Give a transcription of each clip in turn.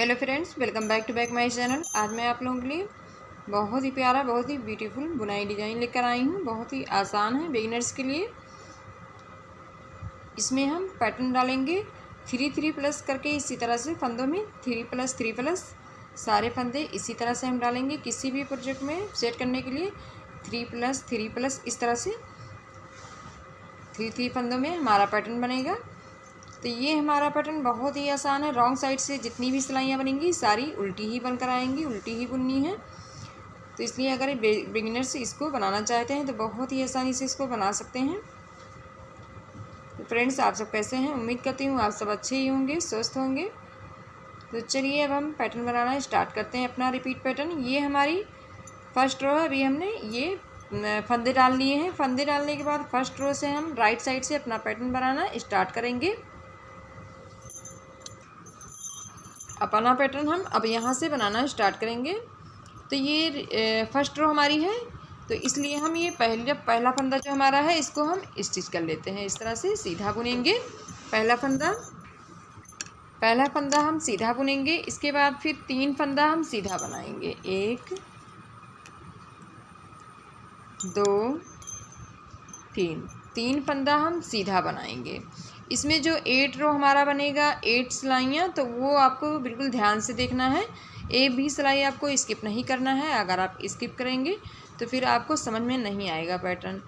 Hello friends, welcome back to back my channel. आज मैं आप लोगों के लिए बहुत ही प्यारा, बहुत ही ब्यूटीफुल बुनाई डिज़ाइन लेकर आई हूँ। बहुत ही आसान है बिगिनर्स के लिए। इसमें हम पैटर्न डालेंगे 3-3+ करके, इसी तरह से फंदों में 3+3+ सारे फंदे इसी तरह से हम डालेंगे। किसी भी प्रोजेक्ट में सेट करने के लिए 3+3+ इस तरह से 3 फंदों में हमारा पैटर्न बनेगा। तो ये हमारा पैटर्न बहुत ही आसान है। रॉन्ग साइड से जितनी भी सिलाइयाँ बनेंगी सारी उल्टी ही बनकर आएंगी, उल्टी ही बुननी है। तो इसलिए अगर बिगिनर्स इसको बनाना चाहते हैं तो बहुत ही आसानी से इसको बना सकते हैं। तो फ्रेंड्स, आप सब कैसे हैं? उम्मीद करती हूँ आप सब अच्छे ही होंगे, स्वस्थ होंगे। तो चलिए अब हम पैटर्न बनाना स्टार्ट करते हैं अपना रिपीट पैटर्न। ये हमारी फर्स्ट रो है। अभी हमने ये फंदे डाल लिए हैं। फंदे डालने के बाद फर्स्ट रो से हम राइट साइड से अपना पैटर्न बनाना स्टार्ट करेंगे। अपना पैटर्न हम अब यहाँ से बनाना स्टार्ट करेंगे। तो ये फर्स्ट रो हमारी है, तो इसलिए हम ये पहला फंदा जो हमारा है इसको हम स्टिच कर लेते हैं। इस तरह से सीधा बुनेंगे। पहला फंदा हम सीधा बुनेंगे। इसके बाद फिर 3 फंदा हम सीधा बनाएंगे। 1 2 3 फंदा हम सीधा बनाएंगे। इसमें जो 8 रो हमारा बनेगा, 8 सिलाइयाँ, तो वो आपको बिल्कुल ध्यान से देखना है। एक भी सिलाई आपको स्किप नहीं करना है। अगर आप स्किप करेंगे तो फिर आपको समझ में नहीं आएगा पैटर्न।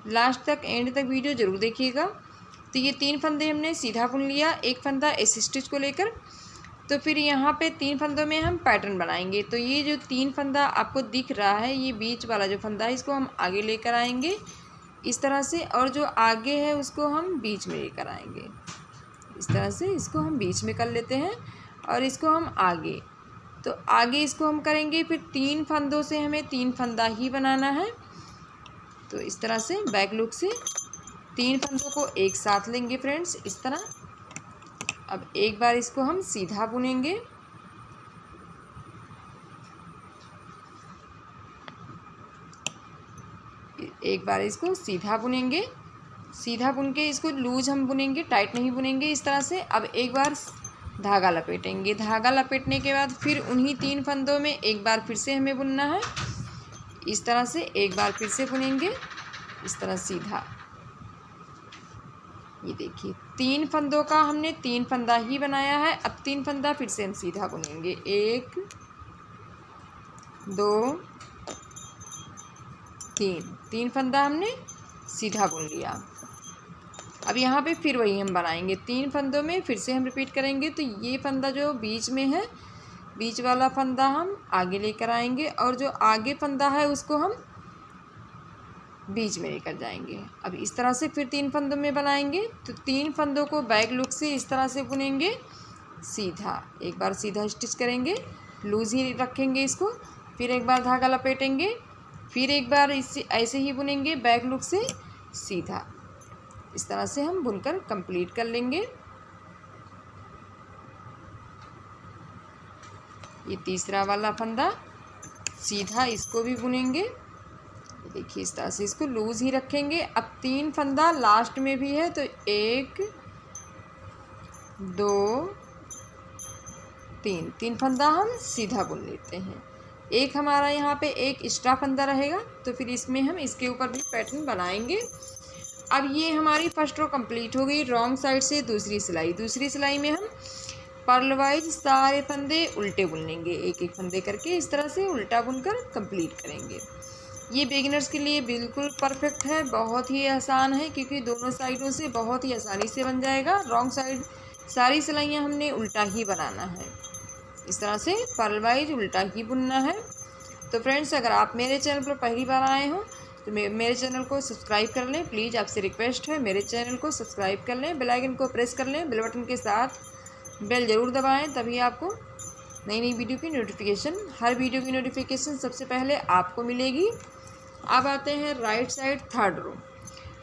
लास्ट तक, एंड तक वीडियो ज़रूर देखिएगा। तो ये 3 फंदे हमने सीधा बुन लिया, एक फंदा एस स्टिच को लेकर। तो फिर यहाँ पे 3 फंदों में हम पैटर्न बनाएंगे। तो ये जो 3 फंदा आपको दिख रहा है, ये बीच वाला जो फंदा है इसको हम आगे लेकर आएंगे इस तरह से, और जो आगे है उसको हम बीच में लेकर आएंगे इस तरह से। इसको हम बीच में कर लेते हैं और इसको हम आगे, तो आगे इसको हम करेंगे। फिर 3 फंदों से हमें 3 फंदा ही बनाना है। तो इस तरह से बैक लुक से 3 फंदों को एक साथ लेंगे फ्रेंड्स, इस तरह। अब एक बार इसको हम सीधा बुनेंगे। एक बार इसको सीधा बुनेंगे। सीधा बुन के इसको लूज हम बुनेंगे, टाइट नहीं बुनेंगे इस तरह से। अब एक बार धागा लपेटेंगे। धागा लपेटने के बाद फिर उन्हीं 3 फंदों में एक बार फिर से हमें बुनना है इस तरह से। एक बार फिर से बुनेंगे इस तरह सीधा। ये देखिए 3 फंदों का हमने 3 फंदा ही बनाया है। अब 3 फंदा फिर से हम सीधा बुनेंगे। 1 2 3 फंदा हमने सीधा बुन लिया। अब यहाँ पे फिर वही हम बनाएंगे। 3 फंदों में फिर से हम रिपीट करेंगे। तो ये फंदा जो बीच में है, बीच वाला फंदा हम आगे लेकर आएंगे, और जो आगे फंदा है उसको हम बीच में लेकर जाएंगे। अब इस तरह से फिर 3 फंदों में बनाएंगे। तो 3 फंदों को बैक लुक से इस तरह से बुनेंगे सीधा। एक बार सीधा स्टिच करेंगे, लूज ही रखेंगे इसको। फिर एक बार धागा लपेटेंगे, फिर एक बार इससे ऐसे ही बुनेंगे बैक लुक से सीधा। इस तरह से हम बुनकर कंप्लीट कर लेंगे। ये तीसरा वाला फंदा सीधा, इसको भी बुनेंगे। देखिए इस तरह से इसको लूज ही रखेंगे। अब 3 फंदा लास्ट में भी है, तो 1 2 3 फंदा हम सीधा बुन लेते हैं। एक हमारा यहाँ पे एक एक्स्ट्रा फंदा रहेगा, तो फिर इसमें हम इसके ऊपर भी पैटर्न बनाएंगे। अब ये हमारी फर्स्ट रो कंप्लीट हो गई। रॉन्ग साइड से दूसरी सिलाई में हम पर्ल वाइज सारे फंदे उल्टे बुन लेंगे, एक एक फंदे करके इस तरह से उल्टा बुनकर कंप्लीट करेंगे। ये बिगिनर्स के लिए बिल्कुल परफेक्ट है, बहुत ही आसान है, क्योंकि दोनों साइडों से बहुत ही आसानी से बन जाएगा। रॉन्ग साइड सारी सिलाइयाँ हमने उल्टा ही बनाना है, इस तरह से पर्ल वाइज उल्टा ही बुनना है। तो फ्रेंड्स, अगर आप मेरे चैनल पर पहली बार आए हो तो मेरे चैनल को सब्सक्राइब कर लें। प्लीज़ आपसे रिक्वेस्ट है, मेरे चैनल को सब्सक्राइब कर लें, बेल आइकन को प्रेस कर लें। बेल बटन के साथ बेल ज़रूर दबाएं, तभी आपको नई नई वीडियो की नोटिफिकेशन, हर वीडियो की नोटिफिकेशन सबसे पहले आपको मिलेगी। अब आते हैं राइट साइड थर्ड रो।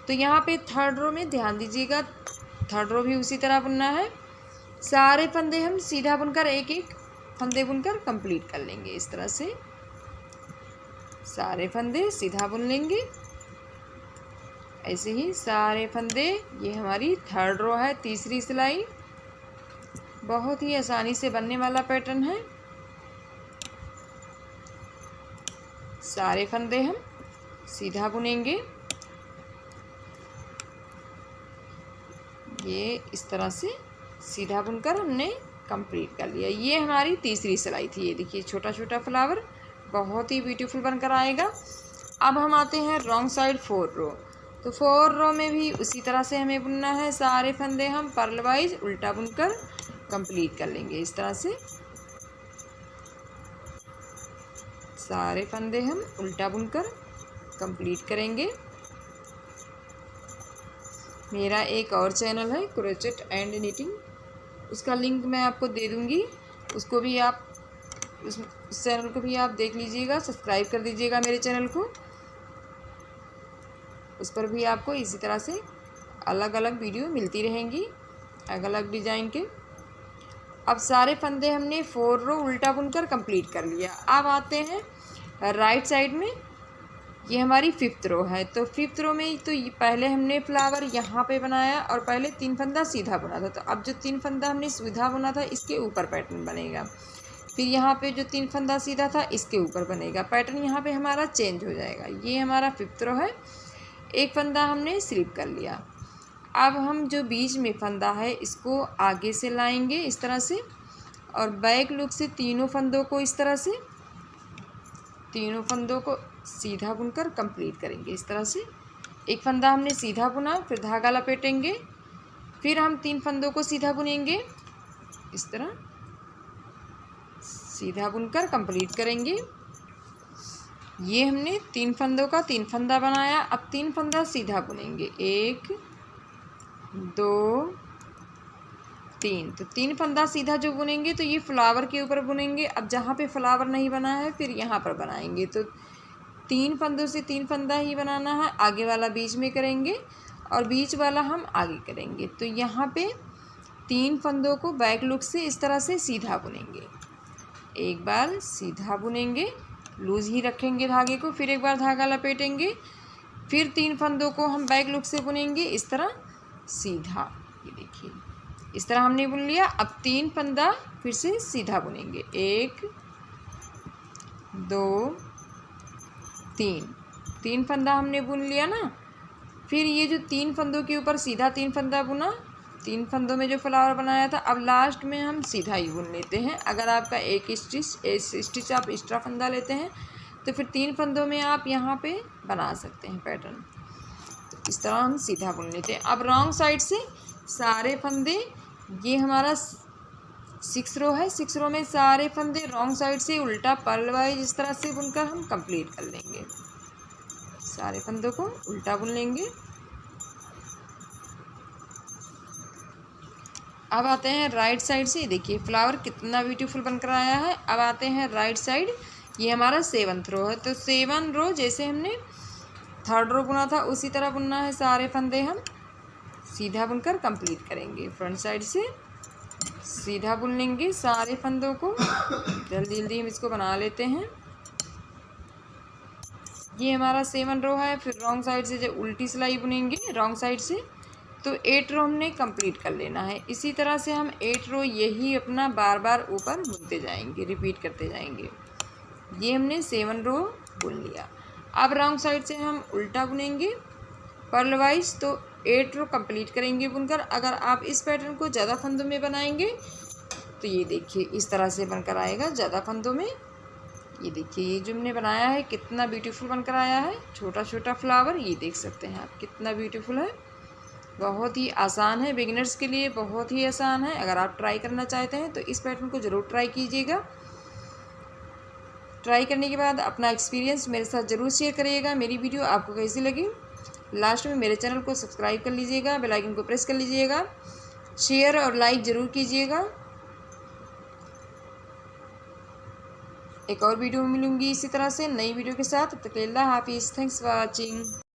तो यहाँ पे थर्ड रो में ध्यान दीजिएगा, थर्ड रो भी उसी तरह बुनना है। सारे फंदे हम सीधा बुनकर एक एक फंदे बुनकर कंप्लीट कर लेंगे इस तरह से। सारे फंदे सीधा बुन लेंगे ऐसे ही सारे फंदे। ये हमारी थर्ड रो है, तीसरी सिलाई। बहुत ही आसानी से बनने वाला पैटर्न है। सारे फंदे हम सीधा बुनेंगे। ये इस तरह से सीधा बुनकर हमने कंप्लीट कर लिया। ये हमारी तीसरी सिलाई थी। ये देखिए छोटा छोटा फ्लावर बहुत ही ब्यूटीफुल बनकर आएगा। अब हम आते हैं रॉन्ग साइड 4 रो। तो 4 रो में भी उसी तरह से हमें बुनना है। सारे फंदे हम पर्ल वाइज उल्टा बुनकर कंप्लीट कर लेंगे। इस तरह से सारे फंदे हम उल्टा बुनकर कंप्लीट करेंगे। मेरा एक और चैनल है क्रोचेट एंड निटिंग, उसका लिंक मैं आपको दे दूँगी। उसको भी आप उस चैनल को भी आप देख लीजिएगा, सब्सक्राइब कर दीजिएगा मेरे चैनल को। उस पर भी आपको इसी तरह से अलग अलग वीडियो मिलती रहेंगी अलग अलग डिज़ाइन के। अब सारे फंदे हमने 4 रो उल्टा बुनकर कंप्लीट कर लिया। अब आते हैं राइट साइड में। ये हमारी 5th रो है। तो 5th रो में तो पहले हमने फ्लावर यहाँ पे बनाया और पहले 3 फंदा सीधा बुना था। तो अब जो 3 फंदा हमने सीधा बुना था इसके ऊपर पैटर्न बनेगा। फिर यहाँ पे जो 3 फंदा सीधा था इसके ऊपर बनेगा। पैटर्न यहाँ पे हमारा चेंज हो जाएगा। ये हमारा 5th रो है। एक फंदा हमने स्लिप कर लिया। अब हम जो बीच में फंदा है इसको आगे से लाएंगे इस तरह से, और बैक लुक से तीनों फंदों को इस तरह से तीनों फंदों को सीधा बुनकर कंप्लीट करेंगे। इस तरह से एक फंदा हमने सीधा बुना, फिर धागा लपेटेंगे, फिर हम 3 फंदों को सीधा बुनेंगे। इस तरह सीधा बुनकर कंप्लीट करेंगे। ये हमने 3 फंदों का 3 फंदा बनाया। अब 3 फंदा सीधा बुनेंगे। 1 2 3। तो 3 फंदा सीधा जो बुनेंगे तो ये फ्लावर के ऊपर बुनेंगे। अब जहाँ पे फ्लावर नहीं बना है फिर यहाँ पर बनाएंगे। तो 3 फंदों से 3 फंदा ही बनाना है। आगे वाला बीच में करेंगे और बीच वाला हम आगे करेंगे। तो यहाँ पे 3 फंदों को बैक लुक से इस तरह से सीधा बुनेंगे। एक बार सीधा बुनेंगे, लूज ही रखेंगे धागे को, फिर एक बार धागा लपेटेंगे, फिर 3 फंदों को हम बैक लुक से बुनेंगे इस तरह सीधा। ये देखिए इस तरह हमने बुन लिया। अब 3 फंदा फिर से सीधा बुनेंगे। 1 2 3 फंदा हमने बुन लिया ना। फिर ये जो 3 फंदों के ऊपर सीधा 3 फंदा बुना, 3 फंदों में जो फ्लावर बनाया था, अब लास्ट में हम सीधा ही बुन लेते हैं। अगर आपका एक स्टिच आप एक्स्ट्रा फंदा लेते हैं तो फिर 3 फंदों में आप यहाँ पे बना सकते हैं पैटर्न। तो इस तरह हम सीधा बुन लेते हैं। अब रॉन्ग साइड से सारे फंदे, ये हमारा 6 रो है। 6 रो में सारे फंदे रॉन्ग साइड से उल्टा पर्ल वाइज इस तरह से बुनकर हम कंप्लीट कर लेंगे। सारे फंदों को उल्टा बुन लेंगे। अब आते हैं राइट साइड से। देखिए फ्लावर कितना ब्यूटीफुल बनकर आया है। अब आते हैं राइट साइड। ये हमारा 7th रो है। तो 7 रो जैसे हमने 3rd रो बुना था उसी तरह बुनना है। सारे फंदे हम सीधा बुनकर कंप्लीट करेंगे। फ्रंट साइड से सीधा बुन लेंगे सारे फंदों को। जल्दी जल्दी हम इसको बना लेते हैं। ये हमारा 7 रो है। फिर रॉन्ग साइड से जो उल्टी सिलाई बुनेंगे रॉन्ग साइड से, तो 8 रो हमने कंप्लीट कर लेना है। इसी तरह से हम 8 रो यही अपना बार बार ऊपर बुनते जाएंगे, रिपीट करते जाएंगे। ये हमने 7 रो बुन लिया। अब रॉन्ग साइड से हम उल्टा बुनेंगे पर्ल वाइज, तो 8 रो कंप्लीट करेंगे बुनकर। अगर आप इस पैटर्न को ज़्यादा फंदों में बनाएंगे तो ये देखिए इस तरह से बनकर आएगा ज़्यादा फंदों में। ये देखिए ये जो हमने बनाया है कितना ब्यूटीफुल बनकर आया है। छोटा छोटा फ्लावर, ये देख सकते हैं आप कितना ब्यूटीफुल है। बहुत ही आसान है, बिगिनर्स के लिए बहुत ही आसान है। अगर आप ट्राई करना चाहते हैं तो इस पैटर्न को ज़रूर ट्राई कीजिएगा। ट्राई करने के बाद अपना एक्सपीरियंस मेरे साथ ज़रूर शेयर करिएगा। मेरी वीडियो आपको कैसी लगी। लास्ट में मेरे चैनल को सब्सक्राइब कर लीजिएगा, बेल आइकन को प्रेस कर लीजिएगा, शेयर और लाइक ज़रूर कीजिएगा। एक और वीडियो में मिलूंगी इसी तरह से नई वीडियो के साथ। तब तक अल्लाह हाफिज़। Thanks for watching.